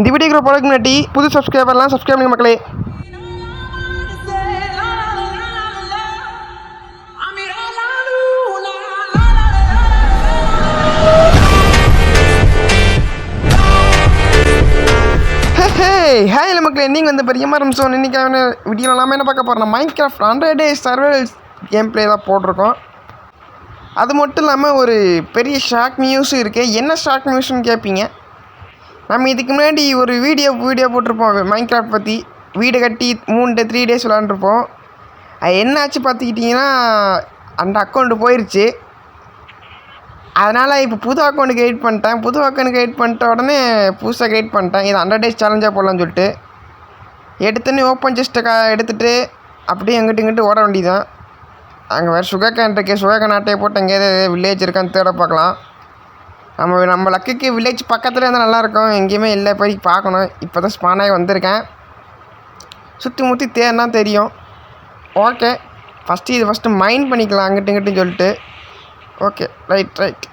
இந்த வீடியோக்கு போகிறதுக்கு முன்னாடி புது சப்ஸ்கிரைபர்லாம் சப்ஸ்கிரைப் பண்ணுங்க மக்களே. ஹாய் மக்களே, நீங்கள் வந்து பெரிய ஆரம்பிச்சோம். இன்றைக்கான வீடியோ எல்லாமே என்ன பார்க்க போகிறோம், Minecraft 100 days survival game play தான் போட்டிருக்கோம். அது மட்டும் இல்லாமல் ஒரு பெரிய ஷாக் நியூஸும் இருக்குது. என்ன ஷாக் நியூஸ்னு கேட்பீங்க. நம்ம இதுக்கு முன்னாடி ஒரு வீடியோ போட்டிருப்போம் மைன்கிராஃப்ட் பற்றி. வீடு கட்டி 3 days விளாண்டுருப்போம். அது என்னாச்சு பார்த்துக்கிட்டிங்கன்னா, அந்த அக்கௌண்ட்டு போயிடுச்சு. அதனால் இப்போ புது அக்கௌண்ட் கிரியேட் பண்ணிட்டேன். புது அக்கௌண்ட் கிரியேட் பண்ணிட்ட உடனே புதுசாக கிரியேட் பண்ணிட்டேன். இது 100 days சேலஞ்சாக போடலான்னு சொல்லிட்டு எடுத்துன்னு ஓப்பன் செஸ்ட்டை எடுத்துகிட்டு அப்படியே இங்கிட்டு ஓட வேண்டியதான். அங்கே வேறு சுகர் கேன் இருக்குது. சுகர் கேன் ஆட்டையை போட்டு எங்கேயாவது வில்லேஜ் இருக்கான்னு தேட பார்க்கலாம். நம்ம லக்குக்கு வில்லேஜ் பக்கத்தில் இருந்தால் நல்லாயிருக்கும். எங்கேயுமே இல்லை, போய் பார்க்கணும். இப்போ தான் ஸ்பானாகி வந்திருக்கேன். சுற்றி முற்றி தேர்னா தெரியும். ஓகே, ஃபஸ்ட்டு மைண்ட் பண்ணிக்கலாம் அங்கிட்டு சொல்லிட்டு. Okay, right.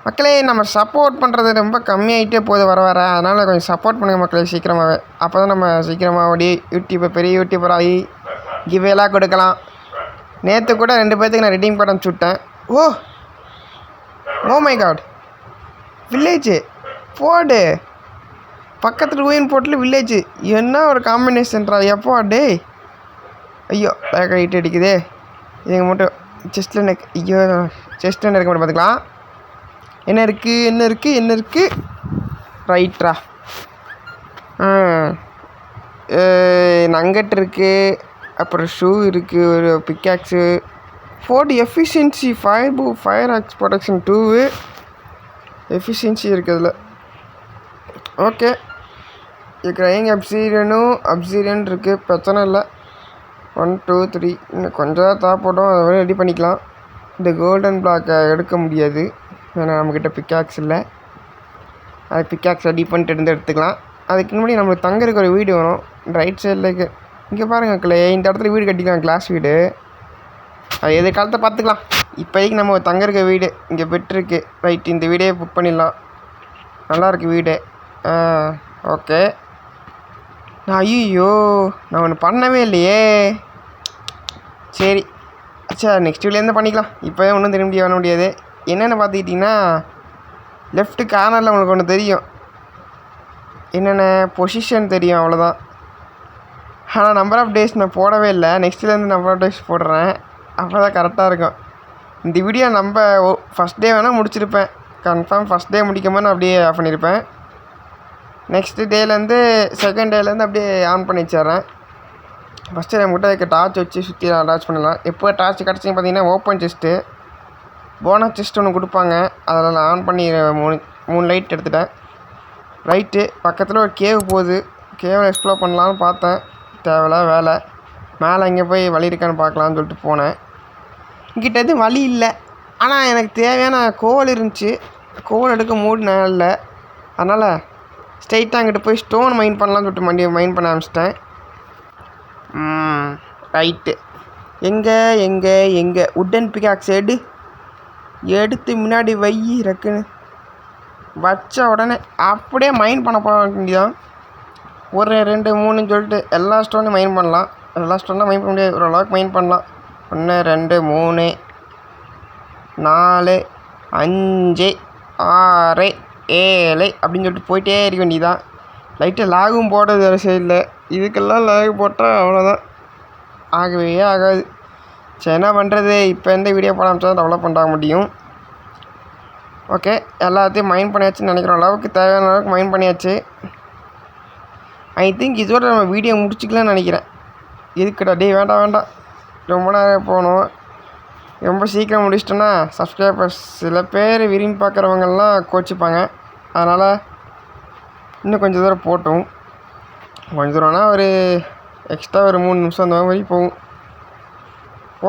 மக்களே, நம்ம சப்போர்ட் பண்ணுறது ரொம்ப கம்மியாகிட்டே போகுது வர அதனால் கொஞ்சம் சப்போர்ட் பண்ணுங்கள் மக்களே சீக்கிரமாகவே. அப்போ தான் நம்ம சீக்கிரமாக ஓடி பெரிய யூடியூபர் ஆகி கிவேலாம் கொடுக்கலாம். நேற்று கூட 2 பேர்த்துக்கு நான் ரெடீம் கோட் அனுப்பிச்சி விட்டேன். ஓ மை காட், வில்லேஜு போடு பக்கத்தில் ஊயின் போட்டில் வில்லேஜு. என்ன ஒரு காம்பினேஷன்ரா எப்போ டே. ஐயோ பேக் ஹைட் அடிக்குதே. இதுங்க மட்டும் செஸ்ட்டில் எனக்கு செஸ்ட்டில் இருக்க மட்டும் பார்த்துக்கலாம். என்ன இருக்குது ரைட்ரா. நங்கட் இருக்குது, அப்புறம் ஷூ இருக்குது, ஒரு pickaxe, 40 efficiency, fire axe production 2 efficiency இருக்குது அதில். ஓகே, கிரைங் அப்சீரியன் இருக்குது, பிரச்சனை இல்லை. 1 2 3 இன்னும் கொஞ்சம் தேவைப்படும். அதை ரெடி பண்ணிக்கலாம். இந்த கோல்டன் பிளாக்கை எடுக்க முடியாது, ஏன்னா நம்மக்கிட்ட பிக்காக்ஸ் இல்லை. அது பிக்காக்ஸ் ரெடி பண்ணிட்டு எடுத்துக்கலாம். அதுக்கு முன்னாடி நம்மளுக்கு தங்கறதுக்கு ஒரு வீடு வேணும். ரைட் சைடில் இருக்குது. இங்கே பாருங்கள் கிளே, இந்த இடத்துல வீடு கட்டிக்கலாம், கிளாஸ் வீடு. அது எதிர்காலத்தை பார்த்துக்கலாம். இப்போதைக்கு நம்ம தங்கறதுக்கு வீடு இங்கே பெட்ருக்கு. ரைட், இந்த வீடே புக் பண்ணிடலாம். நல்லாயிருக்கு வீடு. ஓகே. ஐயோ, நான் ஒன்று பண்ணவே இல்லையே. சரி, நெக்ஸ்ட் வீட்லேருந்து பண்ணிக்கலாம். இப்போவே ஒன்றும் திரும்பி பண்ண முடியாது. என்னென்னு பார்த்துக்கிட்டிங்கன்னா, லெஃப்ட்டு கார்னரில் உங்களுக்கு ஒன்று தெரியும், என்னென்ன பொசிஷன் தெரியும், அவ்வளோதான். ஆனால் நம்பர் ஆஃப் டேஸ் நான் போடவே இல்லை. நெக்ஸ்ட்லேருந்து நம்பர் ஆஃப் டேஸ் போடுறேன். அப்போ தான் கரெக்டாக இருக்கும். இந்த வீடியோ நம்ம ஃபஸ்ட் டே வேணால் முடிச்சிருப்பேன். கன்ஃபார்ம் ஃபஸ்ட் டே முடிக்கும்போது நான் அப்படியே ஆஃப் பண்ணியிருப்பேன். நெக்ஸ்ட்டு டேலேருந்து செகண்ட் டேலேருந்து அப்படியே ஆன் பண்ணி வச்சிட்றேன். ஃபஸ்ட்டு நம்மகிட்ட இருக்க டார்ச் வச்சு சுற்றி டார்ச் பண்ணலாம். எப்போ டார்ச் கிடச்சிங்க பார்த்தீங்கன்னா, ஓப்பன் செஸ்ட்டு போனஸ் செஸ்ட் ஒன்று கொடுப்பாங்க. அதில் நான் ஆன் பண்ணி 3 லைட் எடுத்துட்டேன். ரைட்டு, பக்கத்தில் ஒரு கேவ் போகுது. கேவில் எக்ஸ்ப்ளோர் பண்ணலான்னு பார்த்தேன். தேவையில்ல வேலை. மேலே இங்கே போய் வழி இருக்கான்னு பார்க்கலான்னு சொல்லிட்டு போனேன். இங்கிட்ட எதுவும் வழி இல்லை. ஆனால் எனக்கு தேவையான கோல் இருந்துச்சு. கோல் எடுக்க மூடு இல்லை. அதனால் ஸ்ட்ரைட்டாக அங்கிட்ட போய் ஸ்டோன் மைன் பண்ணலான்னு சொல்லிட்டு மைன் பண்ண ஆரம்பிச்சிட்டேன். ரைட்டு, எங்கே உட்டன் பிக்காக்ஸ் எடுத்து முன்னாடி வை ரக்குன்னு வச்ச உடனே அப்படியே மைன் பண்ண போக வேண்டியதான். 1 2 3 சொல்லிட்டு எல்லா ஸ்டோனையும் மைன் பண்ணலாம். எல்லா ஸ்டோனும் மைன் பண்ண முடியாது, ஓரளவுக்கு மைன் பண்ணலாம். 1 2 3 4 5 6 7 அப்படின்னு சொல்லிட்டு போயிட்டே இருக்க வேண்டியதான். லைட்டாக லாகும் போடுறது வேறு சைடில். இதுக்கெல்லாம் லாக் போட்டால் அவ்வளோதான், ஆகவே ஆகாது. சரி, என்ன பண்ணுறது. இப்போ எந்த வீடியோ போட ஆரம்பிச்சா டெவலப் பண்ண முடியும். ஓகே, எல்லாத்தையும் மைண்ட் பண்ணியாச்சுன்னு நினைக்கிற அளவுக்கு தேவையான அளவுக்கு மைண்ட் பண்ணியாச்சு. ஐ திங்க் இதோட நம்ம வீடியோ முடிச்சிக்கலாம்னு நினைக்கிறேன். இருக்குடா டே, வேண்டாம் ரொம்ப நேரம் போகணும். ரொம்ப சீக்கிரம் முடிச்சிட்டோன்னா சப்ஸ்கிரைபர்ஸ் சில பேர் விரும்பி பார்க்குறவங்கெல்லாம் கோச்சிப்பாங்க. அதனால் இன்னும் கொஞ்சம் தூரம் போட்டும். கொஞ்சம் தூரம்னா ஒரு எக்ஸ்ட்ரா ஒரு 3 நிமிஷம் அந்த மாதிரி போகும்.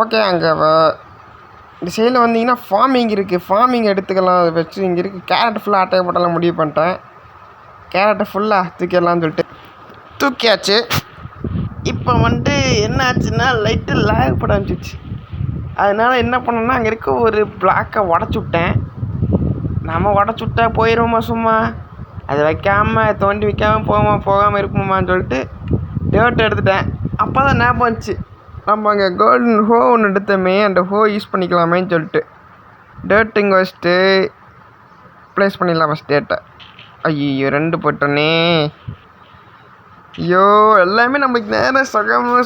ஓகே, அங்கே இந்த சைடில் வந்தீங்கன்னா ஃபார்மிங் இருக்குது. ஃபார்மிங் எடுத்துக்கலாம். அதை வச்சு இங்கே இருக்குது. கேரட் ஃபுல்லாக ஆட்டையை போட்டெல்லாம் முடிவு பண்ணிட்டேன். கேரட்டை ஃபுல்லாக தூக்கிடலான்னு சொல்லிட்டு தூக்கியாச்சு. இப்போ என்ன ஆச்சுன்னா, லைட்டு லேக் பட ஆரம்பிச்சிச்சு. அதனால் என்ன பண்ணேன்னா, அங்கே இருக்க ஒரு பிளாக்கை உடச்சி விட்டேன். நம்ம உடச்சி விட்டா போயிடுவோமா சும்மா. அதை வைக்காமல் தோண்டி வைக்காமல் போகாமல் இருக்குமான்னு சொல்லிட்டு டேர்ட் எடுத்துட்டேன். அப்போ தான் ஞாபகம் வந்துச்சு, நம்ம அங்கே கோல்டன் ஹோ ஒன்று எடுத்தோமே, அந்த ஹோ யூஸ் பண்ணிக்கலாமேன்னு சொல்லிட்டு டேர்ட் இங்கே வச்சுட்டு ப்ளேஸ் பண்ணிடலாம் ஃபஸ்ட் டேட்டை. ஐயோ 2 போட்டோன்னே. ஐயோ எல்லாமே நம்மளுக்கு நேரம்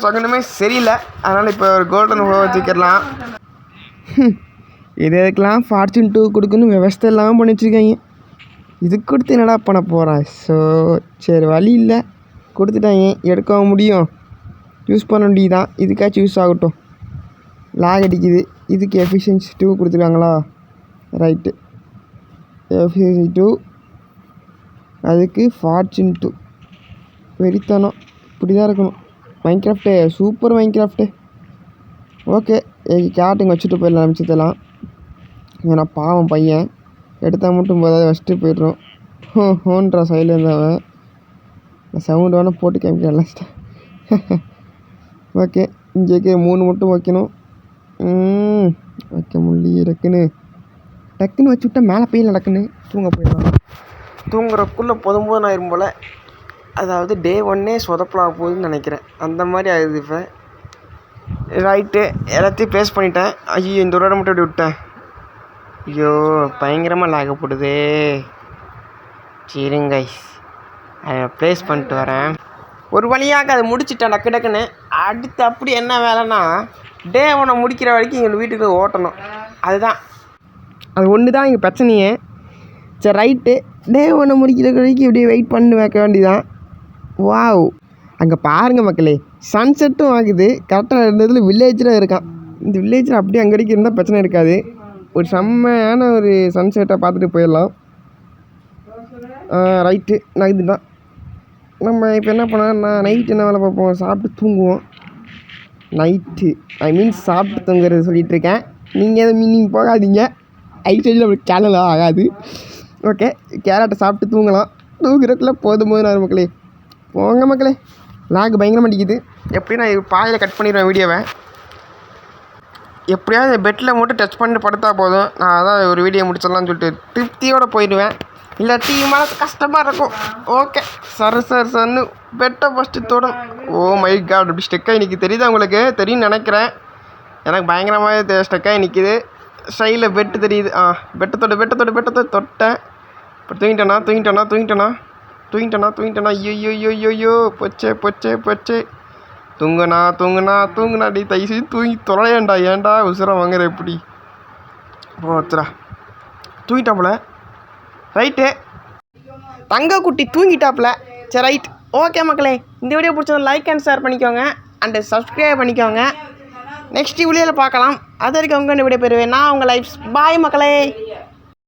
சகனமே சரியில்லை. அதனால் இப்போ ஒரு கோல்டன் ஹோ வச்சுக்கிடலாம். இதுக்கெல்லாம் ஃபார்ச்சூன் 2 கொடுக்கணும் விவஸ்தை இல்லாமல் பண்ணி வச்சுருக்காங்க. இதுக்கு கொடுத்து என்னடா பண்ண போகிறேன். ஸோ சரி வழி இல்லை, கொடுத்துட்டாங்க, எடுக்கவும் முடியும், யூஸ் பண்ண வேண்டியதான். இதுக்காச்சும் யூஸ் ஆகட்டும். லாக் அடிக்குது. இதுக்கு எஃபிஷியன்சி 2 கொடுத்துருக்காங்களா? ரைட்டு, எஃபிஷியன்சி 2, அதுக்கு ஃபார்ச்சூன் 2. வெறித்தனம் இப்படி தான் இருக்கணும். மைன்கிராஃப்ட்டு சூப்பர் மைன்கிராஃப்ட்டு. ஓகே, கேட்டிங் வச்சுட்டு போயிடலாம் நிமிஷத்தெல்லாம். ஏன்னா பாவம் பையன் எடுத்தால் மட்டும் போதாவது வச்சுட்டு போய்ட்றோம். ஹோன்றா சைடில் இருந்தவன் சவுண்டு வேணால் போட்டு காமிக்கலாம். ஓகே, இங்கே 3 மட்டும் வைக்கணும். வைக்க முடியல. டக்குன்னு வச்சு விட்டா மேலே போய் டக்குன்னு தூங்க போயிடலாம். தூங்குறதுக்குள்ளே போதும் ஆயிரும் போல். அதாவது டே 1 சொதப்பலாக போகுதுன்னு நினைக்கிறேன். அந்த மாதிரி ஆகுது இப்போ. ரைட்டு, எல்லாத்தையும் ப்ளேஸ் பண்ணிட்டேன். ஐயோ இந்த ஒரு இடம் மட்டும் இப்படி விட்டேன். ஐயோ பயங்கரமாக லாகப்படுதே. சரிங்க, அதை ப்ளேஸ் பண்ணிட்டு வரேன். ஒரு வழியாக அதை முடிச்சுட்டேன் டக்குன்னு. அடுத்து அப்படி என்ன வேலைன்னா, டே 1 முடிக்கிற வரைக்கும் எங்கள் வீட்டுக்கு ஓட்டணும். அதுதான், அது ஒன்று தான் எங்கள் பிரச்சனையே. சரி ரைட்டு, டே 1 முடிக்கிற வரைக்கும் இப்படியே வெயிட் பண்ணி வைக்க வேண்டியதான். வாவ், அங்கே பாருங்கள் மக்களே, சன்செட்டும் ஆகுது. கரெக்டாக இருந்ததில் வில்லேஜில் இருக்கான். இந்த வில்லேஜில் அப்படியே அங்கே வரைக்கும் இருந்தால் பிரச்சனை இருக்காது. ஒரு செம்மையான ஒரு சன்செட்டை பார்த்துட்டு போயிடலாம். ரைட்டு, நான் இதுதான் நம்ம இப்போ என்ன பண்ணோம்னா, நைட்டு என்ன வேலை பார்ப்போம், சாப்பிட்டு தூங்குவோம். நைட்டு சாப்பிட்டு தூங்குறது சொல்லிகிட்ருக்கேன். நீங்கள் எதுவும் மீனிங் போகாதீங்க, ஐசைடில் நம்மளுக்கு கேரளாக ஆகாது. ஓகே, கேரட்டை சாப்பிட்டு தூங்கலாம். தூங்குறதுக்குள்ளே போதும் மக்களே, போங்க மக்களே. லாக் பயங்கரமாக அடிக்குது. எப்படியும் நான் பாதியில் கட் பண்ணிடுவேன் வீடியோவை. எப்படியாவது பெட்டில் மட்டும் டச் பண்ணிட்டு படுத்தா போதும், நான் அதான் ஒரு வீடியோ முடிச்சிடலான்னு சொல்லிட்டு திருப்தியோடு போயிடுவேன். இல்லாட்டி மனசு கஷ்டமாக இருக்கும். ஓகே, சர்ன்னு பெட்டை ஃபஸ்ட்டு தொடும். ஓ மை காட், அப்படி ஸ்டெக்காகி நிற்கிது. தெரியுதா உங்களுக்கு? தெரியும்னு நினைக்கிறேன். எனக்கு பயங்கரமாக ஸ்டெக்காகி நிற்கிது. சைடில் பெட்டு தெரியுது. பெட்டை தொட்டேன். இப்போ தூங்கிட்டேனா. ஐயோ போச்சே. தூங்குனா டி, தயவுசெய்து தூங்கி தொலையேண்டா. ஏன்டா உசுரம் வாங்குற எப்படி? போச்சுடா, தூங்கிட்டாப்புல. ரைட்டு, தங்க குட்டி தூங்கிட்டாப்புல. சரி ரைட், ஓகே மக்களே, இந்த வீடியோ பிடிச்சது லைக் அண்ட் ஷேர் பண்ணிக்கோங்க, அண்டு சப்ஸ்கிரைப் பண்ணிக்கோங்க. நெக்ஸ்ட் வீடியோவில் பார்க்கலாம். அது வரைக்கும் உங்கள் வீடியோ பெறுவேன். நான் உங்கள் லைஃப்ஸ். பாய் மக்களே.